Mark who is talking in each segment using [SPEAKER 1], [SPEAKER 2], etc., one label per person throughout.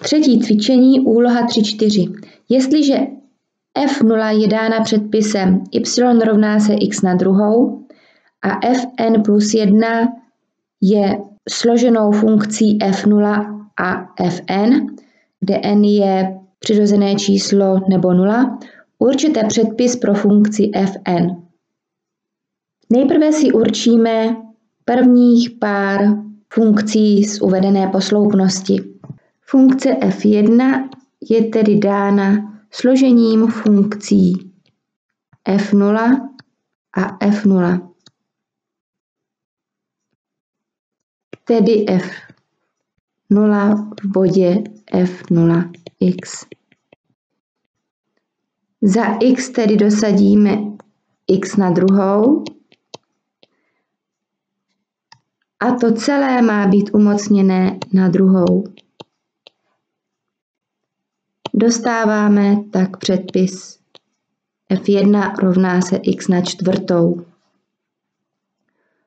[SPEAKER 1] Třetí cvičení, úloha 3.4. Jestliže f0 je dána předpisem y rovná se x na druhou a fn plus 1 je složenou funkcí f0 a fn, kde n je přirozené číslo nebo nula, určite předpis pro funkci fn. Nejprve si určíme prvních pár funkcí z uvedené posloupnosti. Funkce f1 je tedy dána složením funkcí f0 a f0. Tedy f0 v bodě f0x. Za x tedy dosadíme x na druhou a to celé má být umocněné na druhou. Dostáváme tak předpis f1 rovná se x na čtvrtou.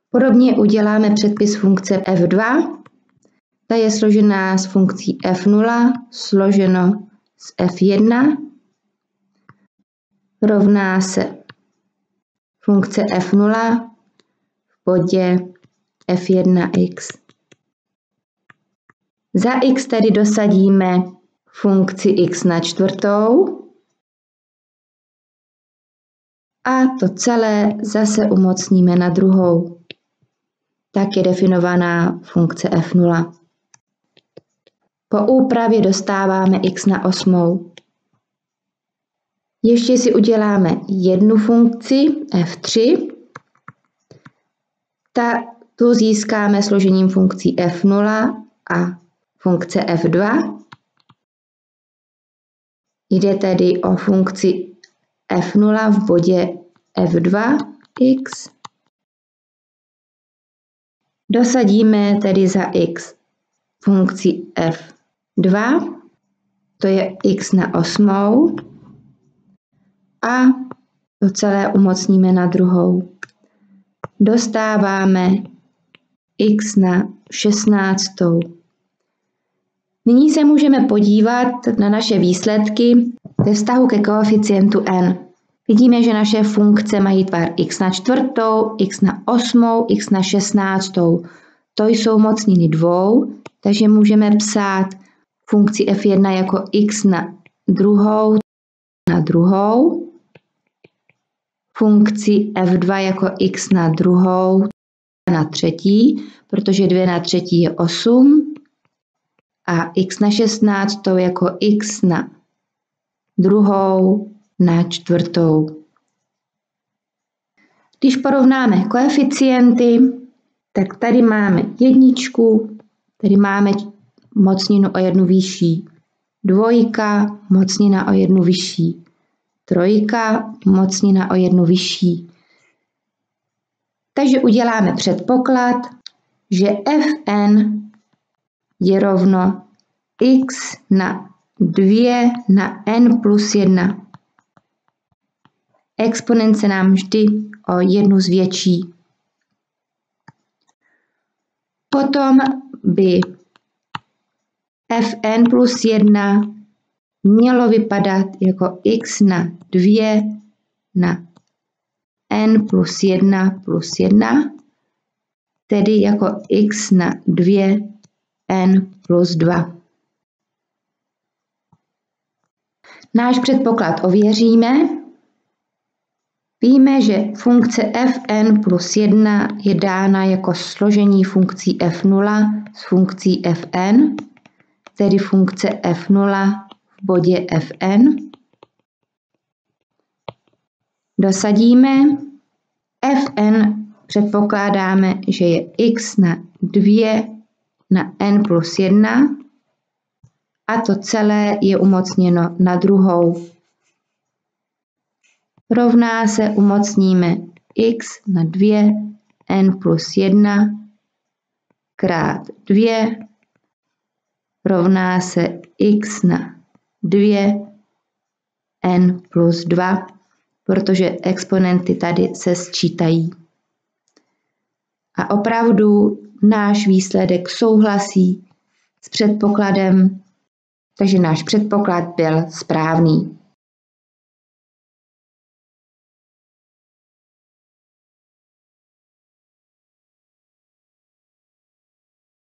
[SPEAKER 1] Podobně uděláme předpis funkce f2. Ta je složená z funkcí f0 složeno z f1 rovná se funkce f0 v bodě f1x. Za x tedy dosadíme funkci x na čtvrtou a to celé zase umocníme na druhou. Tak je definovaná funkce f0. Po úpravě dostáváme x na osmou. Ještě si uděláme jednu funkci f3. Tu získáme složením funkcí f0 a funkce f2. Jde tedy o funkci f0 v bodě f2x. Dosadíme tedy za x funkci f2, to je x na osmou, a to celé umocníme na druhou. Dostáváme x na 16. Nyní se můžeme podívat na naše výsledky ve vztahu ke koeficientu n. Vidíme, že naše funkce mají tvar x na čtvrtou, x na osmou, x na 16. To jsou mocniny dvou, takže můžeme psát funkci f1 jako x na druhou, funkci f2 jako x na druhou na třetí, protože 2 na třetí je 8, a x na 16 jako x na druhou na čtvrtou. Když porovnáme koeficienty, tak tady máme jedničku, tady máme mocninu o jednu vyšší, dvojka, mocnina o jednu vyšší, trojka, mocnina o jednu vyšší. Takže uděláme předpoklad, že fn je rovno x na 2 na n plus 1. Exponent se nám vždy o jednu zvětší. Potom by fn plus 1 mělo vypadat jako x na 2 na n plus 1, tedy jako x na 2 n plus 2. Náš předpoklad ověříme. Víme, že funkce fn plus 1 je dána jako složení funkcí f0 s funkcí fn, tedy funkce f0 v bodě fn. Dosadíme. Fn předpokládáme, že je x na 2 na n plus 1 a to celé je umocněno na druhou. Rovná se umocníme x na 2 n plus 1 krát 2 rovná se x na 2 n plus 2, protože exponenty tady se sčítají. A opravdu náš výsledek souhlasí s předpokladem Takže náš předpoklad byl správný.